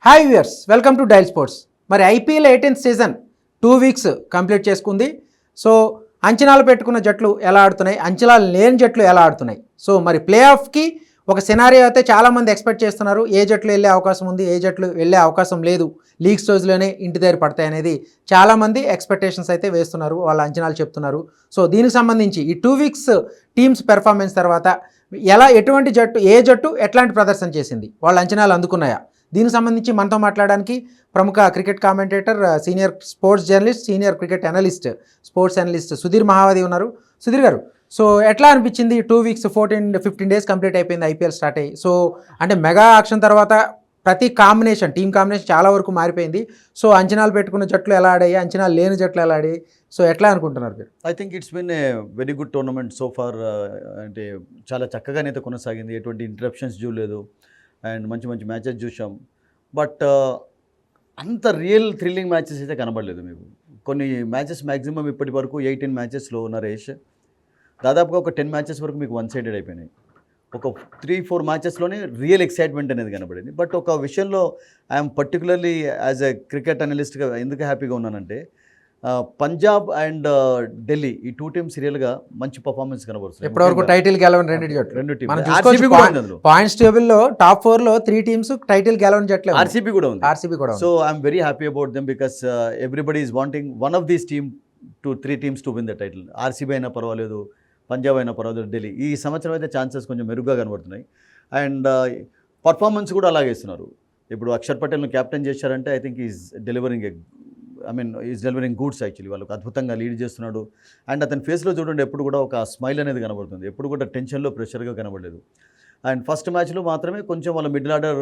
Hi viewers, welcome to dial sports. మరి IPL 18th season 2 weeks complete చేసుకుంది. So అంచనాలు పెట్టుకున్న జట్లు ఎలా ఆడుతున్నాయి, అంచనాలు లేని జట్లు ఎలా ఆడుతున్నాయి. సో మరి ప్లే ఆఫ్కి ఒక సినారియో అయితే చాలామంది ఎక్స్పెక్ట్ చేస్తున్నారు. ఏ జట్లు వెళ్ళే అవకాశం ఉంది, ఏ జట్లు వెళ్ళే అవకాశం లేదు, లీగ్ స్టేజ్లోనే ఇంటి దగ్గర పడతాయి అనేది చాలామంది ఎక్స్పెక్టేషన్స్ అయితే వేస్తున్నారు, వాళ్ళ అంచనాలు చెప్తున్నారు. సో దీనికి సంబంధించి ఈ 2 వీక్స్ టీమ్స్ పెర్ఫార్మెన్స్ తర్వాత ఎటువంటి జట్టు, ఏ జట్టు ఎట్లాంటి ప్రదర్శన చేసింది, వాళ్ళ అంచనాలు అందుకున్నాయా, దీనికి సంబంధించి మనతో మాట్లాడడానికి ప్రముఖ cricket commentator, senior sports journalist, senior cricket analyst, sports analyst Sudheer Mahavati ఉన్నారు. సుధీర్ గారు, సో ఎట్లా అనిపించింది? 2 వీక్స్ 14-15 డేస్ కంప్లీట్ అయిపోయింది ఐపీఎల్ స్టార్ట్ అయ్యి. సో అంటే మెగా యాక్షన్ తర్వాత ప్రతి కాంబినేషన్, టీమ్ కాంబినేషన్ చాలా వరకు మారిపోయింది. సో అంచనాలు పెట్టుకున్న జట్లు ఎలా ఆడాయి, అంచనాలు లేని జట్లు ఎలా ఆడాయి, సో ఎట్లా అనుకుంటున్నారు మీరు? I think it's been a very good tournament so far. అంటే చాలా చక్కగానైతే కొనసాగింది, ఎటువంటి ఇంటరప్షన్స్ చూడలేదు అండ్ మంచి మంచి మ్యాచెస్ చూసాం. బట్ అంత రియల్ థ్రిల్లింగ్ మ్యాచెస్ అయితే కనబడలేదు మీకు. కొన్ని మ్యాచెస్ మ్యాక్సిమం ఇప్పటి వరకు 18 మ్యాచెస్లో నరేష్ దాదాపుగా ఒక 10 మ్యాచెస్ వరకు మీకు వన్ సైడెడ్ అయిపోయినాయి. ఒక 3-4 మ్యాచెస్లోనే రియల్ ఎక్సైట్మెంట్ అనేది కనబడింది. బట్ ఒక విషయంలో I'm particularly as a cricket అనలిస్ట్గా ఎందుకు హ్యాపీగా ఉన్నానంటే, పంజాబ్ అండ్ ఢిల్లీ ఈ 2 టీమ్స్ రియల్గా మంచి పర్ఫార్మెన్స్ కనబడుతుంది. ఇప్పటివరకు టైటిల్ గెలవని రెండు టీమ్స్ పాయింట్స్ టేబుల్లో టాప్ 4లో 3 టీమ్స్ టైటిల్ గెలవని జట్లే. ఆర్సీబీ కూడా ఉంది. So I'm very happy about them because everybody is wanting one of these team to 3 teams to win the title. RCB అయినా పర్వాలేదు, పంజాబ్ అయినా పర్వాలేదు, ఢిల్లీ ఈ సంవత్సరం అయితే ఛాన్సెస్ కొంచెం మెరుగ్గా కనబడుతున్నాయి. అండ్ పర్ఫార్మెన్స్ కూడా అలాగే ఇస్తున్నారు. ఇప్పుడు అక్షర్ పటేల్ను క్యాప్టెన్ చేశారంటే I think is delivering is delivering goods actually. వాళ్ళకు అద్భుతంగా లీడ్ చేస్తున్నాడు. అండ్ అతని ఫేస్లో చూడండి ఎప్పుడు కూడా ఒక స్మైల్ అనేది కనబడుతుంది, ఎప్పుడు కూడా టెన్షన్లో ప్రెషర్గా కనబడలేదు. అండ్ ఫస్ట్ మ్యాచ్లో మాత్రమే కొంచెం వాళ్ళ మిడిల్ ఆర్డర్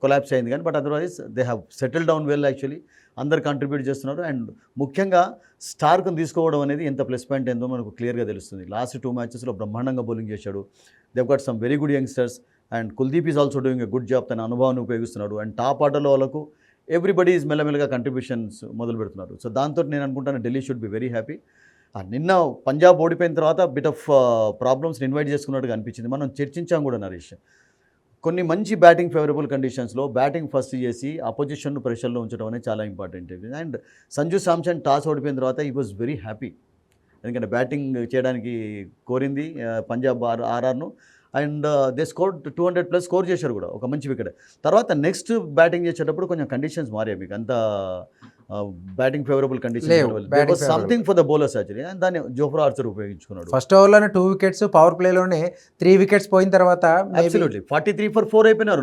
కొలాప్స్ అయింది, కానీ but otherwise they have settle down well actually. అందరు కంట్రిబ్యూట్ చేస్తున్నారు. అండ్ ముఖ్యంగా స్టార్క్ను తీసుకోవడం అనేది ఎంత ప్లస్ పాయింట్ ఏందో మనకు క్లియర్గా తెలుస్తుంది. లాస్ట్ 2 మ్యాచెస్లో బ్రహ్మాండంగా బౌలింగ్ చేశాడు. Dev got some very good youngsters and Kuldeep is also doing a good job. తన అనుభవాన్ని ఉపయోగిస్తున్నాడు. అండ్ టాప్ ఆర్డర్లో వాళ్ళకు ఎవ్రీబడి ఈజ్ మెల్లమెల్లగా కంట్రిబ్యూషన్స్ మొదలు పెడుతున్నారు. సో దాంతో నేను అనుకుంటాను Delhi should be very happy. నిన్న పంజాబ్ ఓడిపోయిన తర్వాత బిట్ ఆఫ్ ప్రాబ్లమ్స్ని ఇన్వైట్ చేసుకున్నట్టుగా అనిపించింది. మనం చర్చించాం కూడా నరేష్. కొన్ని మంచి బ్యాటింగ్ ఫేవరబుల్ కండిషన్స్లో బ్యాటింగ్ ఫస్ట్ చేసి అపోజిషన్ను ప్రెషర్లో ఉంచడం అనేది చాలా important. And Sanju Samson toss ఓడిపోయిన తర్వాత ఈ వాజ్ వెరీ హ్యాపీ, ఎందుకంటే బ్యాటింగ్ చేయడానికి కోరింది పంజాబ్ ఆర్ఆర్ను. అండ్ దే స్కోర్ 200+ స్కోర్ చేశారు కూడా, ఒక మంచి వికెట్. తర్వాత నెక్స్ట్ బ్యాటింగ్ చేసేటప్పుడు కొంచెం కండిషన్స్ మారాయి, మీకు అంత batting favourable condition something for the bowlers actually. And దాన్ని జోఫ్రా ఆర్చర్ ఉపయోగించుకున్నాడు. ఫస్ట్ ఓవర్లోనే 2 వికెట్స్, పవర్ ప్లేలోనే 3 వికెట్స్ పోయిన తర్వాత అబ్సల్యూట్లీ 43 for 4 అయిపోయినారు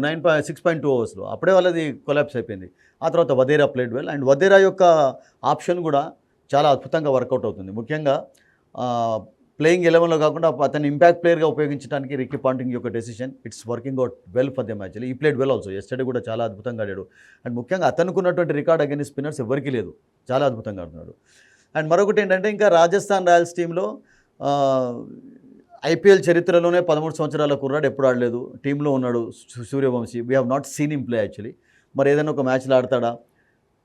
6.2 ఓవర్స్లో. అప్పుడే వాళ్ళది కొలాప్స్ అయిపోయింది. ఆ తర్వాత Wadhera played well. And Wadhera యొక్క ఆప్షన్ కూడా చాలా అద్భుతంగా వర్కౌట్ అవుతుంది. ముఖ్యంగా ప్లేయింగ్ 11లో కాకుండా అతని ఇంపాక్ట్ ప్లేయర్గా ఉపయోగించడానికి రిక్కీ పాంటింగ్ యొక్క decision it's working out well for them actually. ఈ ప్లేడ్ వెల్ ఆల్సో. ఎస్టర్డే కూడా చాలా అద్భుతంగా ఆడాడు. అండ్ ముఖ్యంగా అతనుకున్నటువంటి రికార్డ్ అగైన్స్ స్పిన్నర్స్ ఎవరికి లేదు, చాలా అద్భుతంగా ఆడుతున్నాడు. అండ్ మరొకటి ఏంటంటే, ఇంకా రాజస్థాన్ రాయల్స్ టీంలో ఐపీఎల్ చరిత్రలోనే 13 సంవత్సరాల కుర్రాడు ఎప్పుడు ఆడలేదు, టీంలో ఉన్నాడు Suryavanshi. We have not seen him play actually. మరి ఏదైనా ఒక మ్యాచ్లో ఆడతాడా?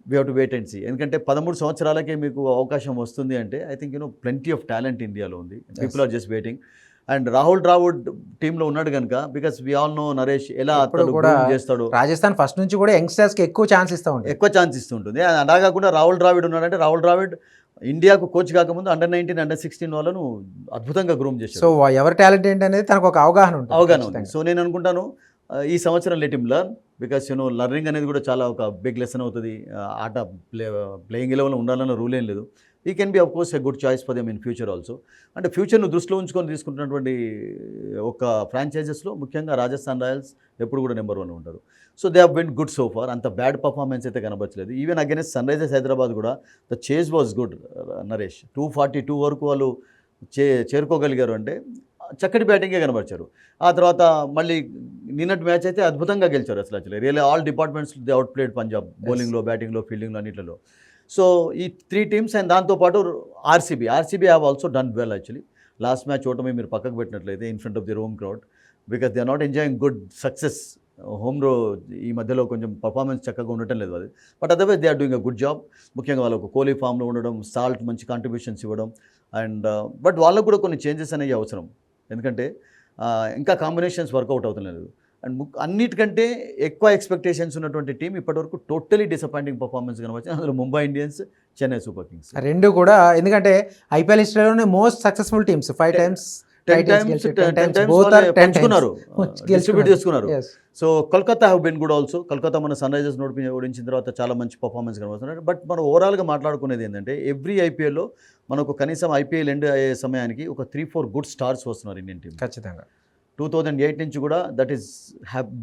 We have to wait and see. ఎందుకంటే 13 సంవత్సరాలకే మీకు అవకాశం వస్తుంది అంటే I think plenty of talent ఇండియాలో ఉంది. People are just waiting. And Rahul Dravid టీంలో ఉన్నాడు కనుక, because we all know Naresh ఎలా చేస్తాడు. రాజస్థాన్ ఫస్ట్ నుంచి కూడా యంగ్స్టర్స్కి ఎక్కువ ఛాన్స్ ఇస్తుంటుంది. అలా కాకుండా రాహుల్ ద్రావిడ్ ఉన్నాడంటే, రాహుల్ ద్రావిడ్ ఇండియాకు కోచ్ కాకముందు అండర్-19, అండర్-16 వాళ్ళను అద్భుతంగా గ్రూమ్ చేశాడు. సో ఎవరి టాలెంట్ ఏంటనేది తనకు ఒక అవగాహన ఉంది. సో నేను అనుకుంటాను ఈ సంవత్సరం let him learn, because learning అనేది కూడా చాలా ఒక బిగ్ లెసన్ అవుతుంది. ఆట ప్లేయింగ్ 11లో ఉండాలన్న రూల్ ఏం లేదు. ఈ can be of course a good choice for them in future also. అంటే ఫ్యూచర్ను దృష్టిలో ఉంచుకొని తీసుకుంటున్నటువంటి ఒక ఫ్రాంచైజెస్లో ముఖ్యంగా రాజస్థాన్ రాయల్స్ ఎప్పుడు కూడా నెంబర్ 1 ఉంటారు. So they have been good so far. అంత బ్యాడ్ పర్ఫార్మెన్స్ అయితే కనబడలేదు. Even against Sunrisers Hyderabad కూడా the chase was good Naresh. 242 వరకు వాళ్ళు చేరుకోగలిగారు అంటే చక్కటి బ్యాటింగే కనబరిచారు. ఆ తర్వాత మళ్ళీ నిన్నటి మ్యాచ్ అయితే అద్భుతంగా గెలిచారు అసలు actually. Really all departments they outplayed Punjab, బౌలింగ్లో, బ్యాటింగ్లో, ఫీల్డింగ్లో, అన్నింటిలో. సో ఈ 3 టీమ్స్ అండ్ దాంతోపాటు RCB have also done well actually. Last match ఓటమి మీరు పక్కకు పెట్టినట్లయితే in front of the home crowd, because they are not enjoying good success. హోమ్లో ఈ మధ్యలో కొంచెం పర్ఫార్మెన్స్ చక్కగా ఉండటం లేదు అది. But otherwise they are doing a good job. ముఖ్యంగా వాళ్ళకు కోహ్లీ ఫామ్లో ఉండడం, సాల్ట్ మంచి కాంట్రిబ్యూషన్స్ ఇవ్వడం. అండ్ బట్ వాళ్ళకు కూడా కొన్ని చేంజెస్ అనేవి అవసరం, ఎందుకంటే ఇంకా కాంబినేషన్స్ వర్కౌట్ అవుతలేదు. అండ్ అన్నిటికంటే ఎక్కువ ఎక్స్పెక్టేషన్స్ ఉన్నటువంటి టీం ఇప్పటివరకు టోటలీ డిసప్పాయింటింగ్ పర్ఫార్మెన్స్ కనవచ్చు. అందులో Mumbai Indians, Chennai super kings. రెండు కూడా ఎందుకంటే ఐపీఎల్ హిస్టరీలోనే most successful teams 5 times distribute చేసుకున్నారు. So Kolkata have been good also. Kolkata మన సన్ రైజర్స్ ఓడించిన తర్వాత చాలా మంచి పర్ఫార్మెన్స్ కనబడుతున్నారు. బట్ మనం ఓవరాల్గా మాట్లాడుకునేది ఏంటంటే ఎవ్రీ ఐపీఎల్లో మనకు కనీసం ఐపీఎల్ ఎండ్ అయ్యే సమయానికి ఒక 3-4 గుడ్ స్టార్స్ వస్తున్నారు ఇండియన్ టీం. ఖచ్చితంగా 2008 నుంచి కూడా that is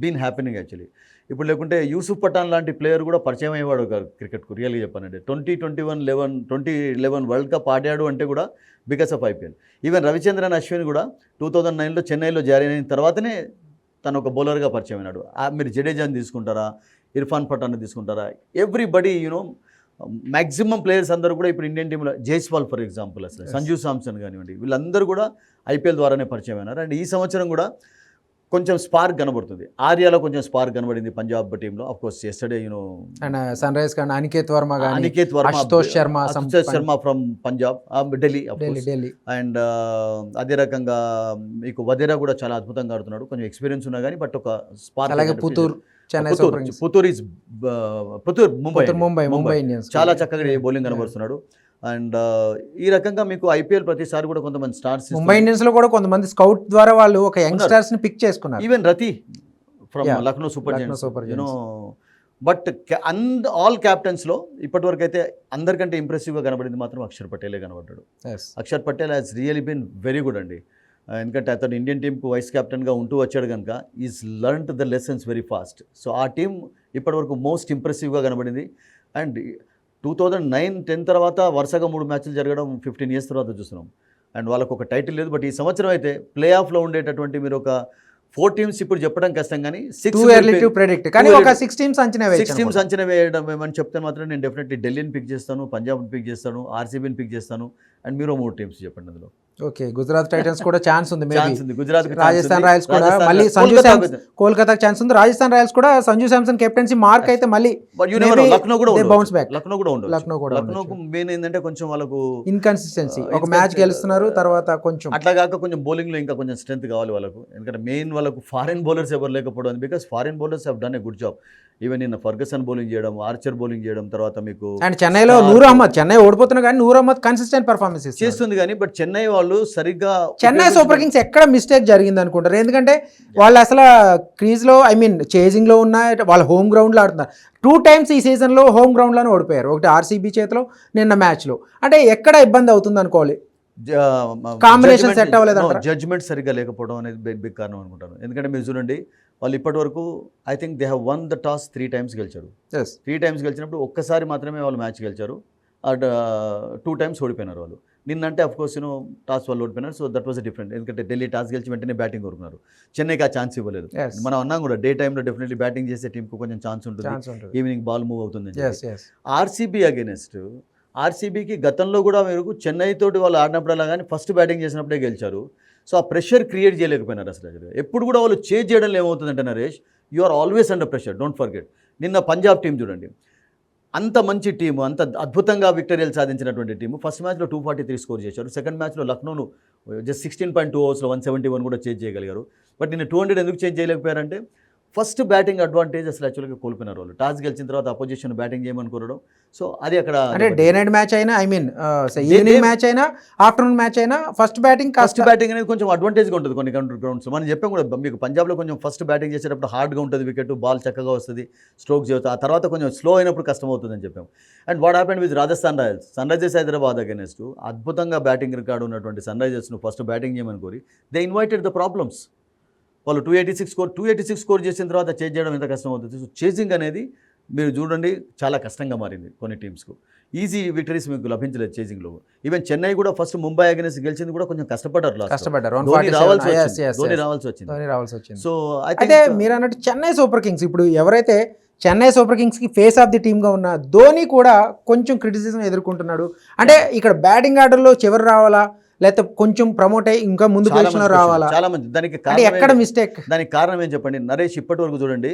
been happening actually. ఇప్పుడు లేకుంటే యూసుఫ్ పఠాన్ లాంటి ప్లేయర్ కూడా పరిచయం అయ్యేవాడు క్రికెట్కు. రియల్గా చెప్పానంటే 2011 వరల్డ్ కప్ ఆడాడు అంటే కూడా because of IPL. Even Ravichandran Ashwin కూడా 2009లో చెన్నైలో జాయిన్ అయిన తర్వాతనే తను ఒక బౌలర్గా పరిచయం అయినాడు. మీరు జడేజాని తీసుకుంటారా, ఇర్ఫాన్ పఠాన్ని తీసుకుంటారా, ఎవ్రీబడి యూనో మ్యాక్సిమం ప్లేయర్స్ అందరూ కూడా ఇప్పుడు ఇండియన్ టీంలో, జైస్వాల్ ఫర్ ఎగ్జాంపుల్, అసలు సంజు సామ్సన్ కానివ్వండి, వీళ్ళందరూ కూడా ఐపీఎల్ ద్వారానే పరిచయం అయినారు. అండ్ ఈ సంవత్సరం కూడా కొంచెం స్పార్క్ కనబడుతుంది. ఆర్యాలో కొంచెం స్పార్క్ కనబడింది పంజాబ్ టీంలో. Of course yesterday and Sunrise కానీ అనికేత్ వర్మ, అశుతోష్ శర్మ ఫ్రమ్ పంజాబ్, ఢిల్లీ. అండ్ అదే రకంగా మీకు వదేరా కూడా చాలా అద్భుతంగా ఆడుతున్నాడు. కొంచెం ఎక్స్పీరియన్స్ ఉన్నా కానీ బట్ ఒక స్పార్క్. అలాగే పుత్తూర్ ముంబై ఇండియన్స్ చాలా చక్కగా బౌలింగ్ కనబడుతున్నాడు. అండ్ ఈ రకంగా మీకు ఐపీఎల్ ప్రతిసారి కూడా కొంతమంది స్టార్స్, ముంబై ఇండియన్స్ లో కూడా కొంతమంది స్కౌట్ ద్వారా వాళ్ళు ఒక యంగ్స్టర్స్ ని పిక్ చేసుకున్నారు. ఈవెన్ రతి from Lucknow super giants, you know. But all క్యాప్టెన్స్లో ఇప్పటివరకు అయితే అందరికంటే ఇంప్రెసివ్గా కనబడింది మాత్రం అక్షర్ పటేలే కనబడ్డాడు. Akshar Patel has really been very good అండి. ఎందుకంటే అతను ఇండియన్ టీంకు వైస్ కెప్టెన్గా ఉంటూ వచ్చాడు కనుక is learned the lessons very fast. So ఆ టీం ఇప్పటివరకు మోస్ట్ ఇంప్రెసివ్గా కనబడింది. అండ్ 2009-10 తర్వాత వరుసగా 3 మ్యాచ్లు జరగడం 15 years తర్వాత చూస్తున్నాం. అండ్ వాళ్ళకు ఒక టైటిల్ లేదు. బట్ ఈ సంవత్సరం అయితే ప్లే ఆఫ్లో ఉండేటటువంటి మీరు ఒక 4 teams ఇప్పుడు చెప్పడం కష్టం, కానీ 6 teams అంచనా వేయడం ఏమని చెప్తే మాత్రం నేను డెఫినెట్లీ ఢిల్లీని పిక్ చేస్తాను, పంజాబ్ని పిక్ చేస్తాను, ఆర్సీబీని పిక్ చేస్తాను. అండ్ మీరు 3 teams చెప్పండి అందులో. ఓకే, గుజరాత్ టైటన్స్ కూడా ఛాన్స్ ఉంది. గుజరాత్, రాజస్థాన్ రాయల్స్ కూడా మళ్ళీ కోల్కతాకి ఛాన్స్ ఉంది. రాజస్థాన్ రాయల్స్ కూడా సంజు శాంసన్ కెప్టెన్సీ మార్క్ అయితే మళ్ళీ లక్నో కూడా బౌన్స్ బ్యాక్. లక్నోకు మెయిన్ ఏంటంటే కొంచెం వాళ్ళకు ఇన్కన్సిస్టెన్సీ, ఒక మ్యాచ్ గెలుస్తున్నారు తర్వాత కొంచెం అట్లా కాక కొంచెం బౌలింగ్ లో ఇంకా కొంచెం స్ట్రెంత్ కావాలి వాళ్ళకు. ఎందుకంటే మెయిన్ వాళ్ళకు ఫారిన్ బౌలర్స్ ఎవరు లేకపోవడం, because foreign bowlers have done a good job. Even నిన్న ఫర్గసన్ బౌలింగ్ చేయడం, ఆర్చర్ బౌలింగ్ చేయడం, తర్వాత మీకు అండ్ చెన్నైలో నూర్ అహ్మద్, చెన్నై ఓడిపోతున్నా కానీ నూర్ అహ్మద్ కన్సిస్టెంట్ పర్ఫార్మెన్స్ చేస్తుంది. కానీ బట్ చెన్నై వాళ్ళు సరిగ్గా, చెన్నై సూపర్ కింగ్స్ ఎక్కడ మిస్టేక్ జరిగింది అనుకుంటారు? ఎందుకంటే వాళ్ళు అసలు క్రీజ్లో చేజింగ్లో ఉన్న వాళ్ళ హోమ్ గ్రౌండ్లో ఆడుతున్నారు. 2 times ఈ సీజన్లో హోమ్ గ్రౌండ్లోనే ఓడిపోయారు. ఒకటి ఆర్సీబీ చేతిలో, నిన్న మ్యాచ్లో. అంటే ఎక్కడ ఇబ్బంది అవుతుంది అనుకోవాలి? కాంబినేషన్ సెట్ అవ్వలేదు, జడ్జ్మెంట్ సరిగ్గా లేకపోవడం అనేది బిగ్ కారణం అనుకుంటాను. ఎందుకంటే మీరు చూడండి, వాళ్ళు ఇప్పటి వరకు I think they have one the toss 3 times గెలిచారు. 3 times గెలిచినప్పుడు ఒక్కసారి మాత్రమే వాళ్ళు మ్యాచ్ గెలిచారు. 2 times ఓడిపోయినారు వాళ్ళు. నిన్నంటే అఫ్ కోర్స్ టాస్ వాళ్ళు ఓడిపోయినారు. So that was different. ఎందుకంటే ఢిల్లీ టాస్ గెలిచి వెంటనే బ్యాటింగ్ కోరుకున్నారు. చెన్నైకి ఆ ఛాన్స్ ఇవ్వలేదు. మనం అన్నాం కూడా డే టైంలో డెఫినెట్లీ బ్యాటింగ్ చేసే టీంకు కొంచెం ఛాన్స్ ఉంటుంది, ఈవినింగ్ బాల్ మూవ్ అవుతుంది. ఆర్సీబీ అగైనెస్ట్, ఆర్సీబీకి గతంలో కూడా మీరు చెన్నై తోటి వాళ్ళు ఆడినప్పుడల్లా కానీ ఫస్ట్ బ్యాటింగ్ చేసినప్పుడే గెలిచారు. సో ఆ ప్రెషర్ క్రియేట్ చేయలేకపోయినారు అసలు. ఎప్పుడు కూడా వాళ్ళు చేజ్ చేయడంలో ఏమవుతుందంటే Naresh, you are always under pressure, don't forget. నిన్న పంజాబ్ టీం చూడండి, అంత మంచి టీము, అంత అద్భుతంగా విక్టరీలు సాధించినటువంటి టీము ఫస్ట్ మ్యాచ్లో 243 స్కోర్ చేశారు. సెకండ్ మ్యాచ్లో లక్నోను జస్ట్ 16.2 ఓవర్స్లో 171 కూడా చేంజ్ చేయగలిగారు. బట్ నిన్న 200 ఎందుకు చేంజ్ చేయలేకపోయారంటే ఫస్ట్ బ్యాటింగ్ అడ్వాంటేజ్ అసలు యాక్చువల్గా కోల్పోయినారు వాళ్ళు. టాస్ గెలిచిన తర్వాత అపోజిషన్ బ్యాటింగ్ చేయమని కోరడం. సో అది అక్కడ అంటే డే నైట్ మ్యాచ్ అయినా, ఈవినింగ్ మ్యాచ్ అయినా, ఆఫ్టర్నూన్ మ్యాచ్ అయినా ఫస్ట్ బ్యాటింగ్ అనేది కొంచెం అడ్వాంటేజ్గా ఉంటుంది కొన్ని గ్రౌండ్స్. మనం చెప్పాం కూడా మీకు పంజాబ్లో కొంచెం ఫస్ట్ బ్యాటింగ్ చేసేటప్పుడు హార్డ్గా ఉంటుంది, వికెట్ బాల్ చక్కగా వస్తుంది, స్ట్రోక్ చేస్తుంది. ఆ తర్వాత కొంచెం స్లో అయినప్పుడు కష్టం అవుతుందని చెప్పాం. And what happened with Rajasthan Royals, Sunrisers Hyderabad against అద్భుతంగా బ్యాటింగ్ రికార్డు ఉన్నటువంటి సన్ రైజర్స్ను ఫస్ట్ బ్యాటింగ్ చేయమని కోరి దే ఇన్వైటెడ్ ద ప్రాబ్లమ్స్. వాళ్ళు 286 స్కోర్ చేసిన తర్వాత చేజ్ చేయడం ఎంత కష్టం అవుతుంది. సో చేజింగ్ అనేది మీరు చూడండి చాలా కష్టంగా మారింది కొన్ని టీమ్స్కు. ఈజీ విక్టరీస్ మీకు లభించలేదు చేజింగ్లో. ఈవెన్ చెన్నై కూడా ఫస్ట్ ముంబై అగైనెస్ట్ గెలిచింది కూడా కొంచెం కష్టపడ్డారు. రావాల్సి వచ్చింది. సో అయితే మీరు అన్నట్టు చెన్నై సూపర్ కింగ్స్, ఇప్పుడు ఎవరైతే చెన్నై సూపర్ కింగ్స్కి ఫేస్ ఆఫ్ ది టీమ్గా ఉన్న ధోని కూడా కొంచెం క్రిటిసిజం ఎదుర్కొంటున్నాడు. అంటే ఇక్కడ బ్యాటింగ్ ఆర్డర్లో చివరి రావాలా, లేకపోతే కొంచెం ప్రమోట్ అయ్యి ఇంకా ముందు పొజిషన్లో రావాలా? చాలా మంది దానికి ఎక్కడ మిస్టేక్, దానికి కారణం ఏం చెప్పండి నరేష్. ఇప్పటి వరకు చూడండి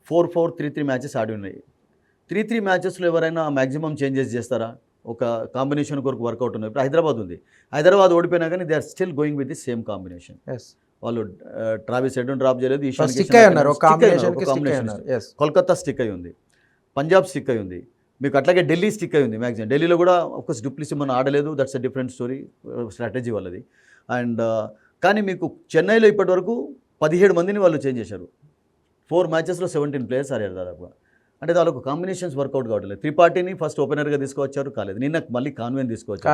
4-4, 3-3 మ్యాచెస్ ఆడి ఉన్నాయి. 3-3 మ్యాచెస్లో ఎవరైనా మ్యాక్సిమం చేంజెస్ చేస్తారా? ఒక కాంబినేషన్ కొరకు వర్కౌట్ ఉన్నాయి. ఇప్పుడు హైదరాబాద్ ఉంది, హైదరాబాద్ ఓడిపోయినా కానీ they are still going with the same combination. వాళ్ళు ట్రావిస్ హెడ్ను డ్రాప్ చేయలేదు, ఈశాన్ స్టిక్ కిషన్ అయి ఉన్నారు, ఒక stick అయి ఉన్నారు, కాంబినేషన్ ఒక combination ఉన్నారు. ఎస్ కోల్కతా స్టిక్ అయి ఉంది, పంజాబ్ స్టిక్ అయి ఉంది, మీకు అట్లాగే ఢిల్లీ స్టిక్ అయి ఉంది మ్యాక్సిమం. ఢిల్లీలో కూడా ఆఫ్కోర్స్ డూప్లిసి మనం ఆడలేదు, that's a different story, strategy వాళ్ళది. అండ్ కానీ మీకు చెన్నైలో ఇప్పటివరకు 17 మందిని వాళ్ళు చేంజ్ చేశారు. 4 మ్యాచెస్లో 17 ప్లేయర్స్ ఆడారు దాదాపుగా. అంటే వాళ్ళకు కాంబినేషన్స్ వర్కౌట్ కావట్లేదు. త్రిపాఠిని ఫస్ట్ ఓపెనర్గా తీసుకువచ్చారు, కాలేదు. నిన్న మళ్ళీ కాన్వేని తీసుకొచ్చారు.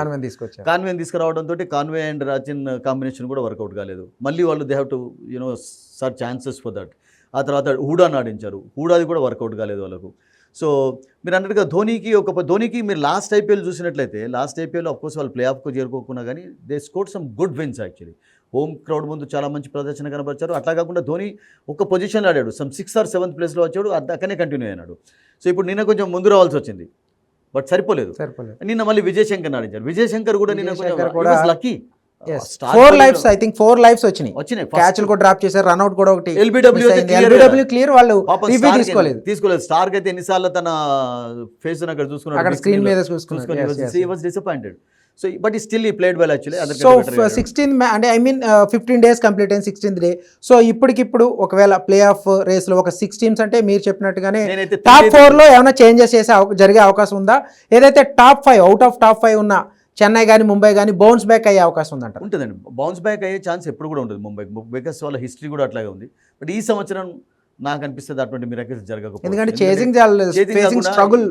కాన్వేని తీసుకురావడంతో కాన్వే అండ్ రాచిన్ కాంబినేషన్ కూడా వర్కౌట్ కాలేదు. మళ్ళీ వాళ్ళు they have to search chances for that. ఆ తర్వాత హూడాని ఆడించారు, హూడాది కూడా వర్కౌట్ కాలేదు వాళ్ళకు. సో మీరు అన్నట్టుగా ధోనికి మీరు లాస్ట్ ఐపీఎల్ చూసినట్లయితే, లాస్ట్ ఐపీఎల్ ఆఫ్కోర్స్ వాళ్ళు ప్లే ఆఫ్కు చేరుకోకుండా కానీ they scored some good wins actually. Home crowd ముందు చాలా మంచి ప్రదర్శన కనబరిచారు. అట్లా కాకుండా ధోని ఒక పొజిషన్లో ఆడాడు, సమ్ 6th or 7th ప్లేస్లో వచ్చాడు, అక్కడనే కంటిన్యూ అయినాడు. సో ఇప్పుడు నిన్న కొంచెం ముందు రావాల్సి వచ్చింది, బట్ సరిపోలేదు. నిన్న మళ్ళీ విజయ్ శంకర్ ఆడించారు. విజయ్ శంకర్ కూడా నిన్న కొంచెం lucky. 4 lives I think 4 lives వచ్చినాయి, క్యాచ్లు కూడా డ్రాప్ చేశారు, రన్అట్ కూడా ఒకటి. ఎల్బిడబ్ల్యూ క్లియర్, వాళ్ళు తీసుకోలేదు. స్టార్క్ అయితే ఎన్నిసార్లు తన ఫేస్ అక్కడ చూసుకున్నాడు, అక్కడ స్క్రీన్ మీద చూసుకున్నాడు. డిసప్పాయింటెడ్. సో బట్ స్టిల్ ఈ played well actually. So 16th అంటే ఐ మీన్ 15 days కంప్లీట్ అయింది, 16th day. సో ఇప్పటికిప్పుడు ఒకవేళ ప్లే ఆఫ్ రేస్లో ఒక 6 teams అంటే మీరు చెప్పినట్టుగానే టాప్ 4లో ఏమైనా చేంజెస్ జరిగే అవకాశం ఉందా? ఏదైతే టాప్ 5 అవుట్ ఆఫ్ టాప్ 5 ఉన్న చెన్నై కానీ ముంబై కానీ బౌన్స్ బ్యాక్ అయ్యే అవకాశం ఉందంట. ఉంటుందండి, బౌన్స్ బ్యాక్ అయ్యే ఛాన్స్ ఎప్పుడు కూడా ఉంటుంది ముంబై, బికాస్ వాళ్ళ హిస్టరీ కూడా అట్లాగే ఉంది. బట్ ఈ సంవత్సరం నాకు అనిపిస్తుంది అటువంటి మిరాకిల్స్ జరగకపోవచ్చు, ఎందుకంటే chasing struggle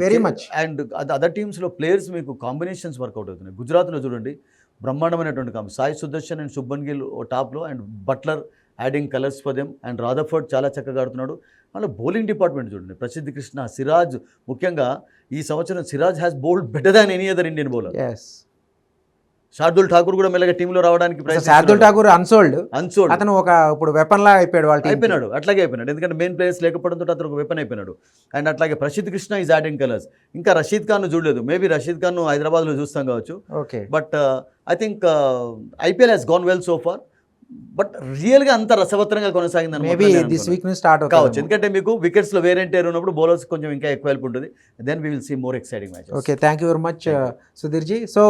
very much. And other టీమ్స్లో ప్లేయర్స్ మీకు కాంబినేషన్స్ వర్కౌట్ అవుతున్నాయి. గుజరాత్లో చూడండి, బ్రహ్మాండమైనటువంటి సాయి సుదర్శన్ అండ్ శుభన్ గిల్ టాప్లో, and Buttler adding colours for them, and Rutherford చాలా చక్కగా ఆడుతున్నాడు. అలా బౌలింగ్ డిపార్ట్మెంట్ చూడండి, ప్రసిద్ధ్ కృష్ణ, సిరాజ్, ముఖ్యంగా ఈ సంవత్సరం Siraj has bowled better than any other Indian bowler. Shardul Thakur కూడా మెల్లగా టీంలో రావడానికి శార్దుల్ ఠాకూర్ అన్సోల్డ్, అతను ఒక ఇప్పుడు వెపన్ లా అయిపోయాడు. అట్లాగే అయిపోయినాడు, ఎందుకంటే మెయిన్ ప్లేయర్స్ లేకపోవడంతో అతను ఒక వెపన్ అయిపోయినాడు. అండ్ అట్లాగే Prasidh Krishna is adding colours. ఇంకా రషీద్ ఖాన్ చూడలేదు, మేబీ రషీద్ ఖాన్ హైదరాబాద్లో చూస్తాం కావచ్చు. But I think IPL has gone well so far. But రియల్గా అంత రసవత్తరంగా కొనసాగిందని కావచ్చు, ఎందుకంటే మీకు వికెట్స్లో వేరెంటేర్ ఉన్నప్పుడు బౌలర్స్ కొంచెం ఇంకా ఎక్కువ హెల్ప్ ఉంటుంది. Then we will see more exciting match. Okay, thank you very much Sudheer ji. So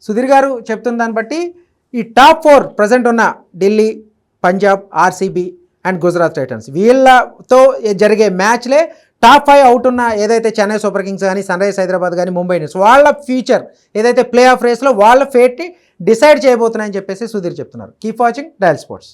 Sudheer గారు చెప్తున్న దాన్ని బట్టి ఈ టాప్ 4 ప్రజెంట్ ఉన్న Delhi, Punjab, RCB and Gujarat Titans, వీళ్ళతో జరిగే మ్యాచ్లే టాప్ 5 అవుట్ ఉన్న ఏదైతే చెన్నై సూపర్ కింగ్స్ కానీ, సన్ రైజర్స్ హైదరాబాద్ కానీ, ముంబై ఇండియన్స్, వాళ్ళ ఫ్యూచర్ ఏదైతే ప్లే ఆఫ్ రేస్లో వాళ్ళ ఫేట్ని డిసైడ్ చేయబోతున్నాయని చెప్పేసి సుధీర్ చెప్తున్నారు. Keep watching Dial sports.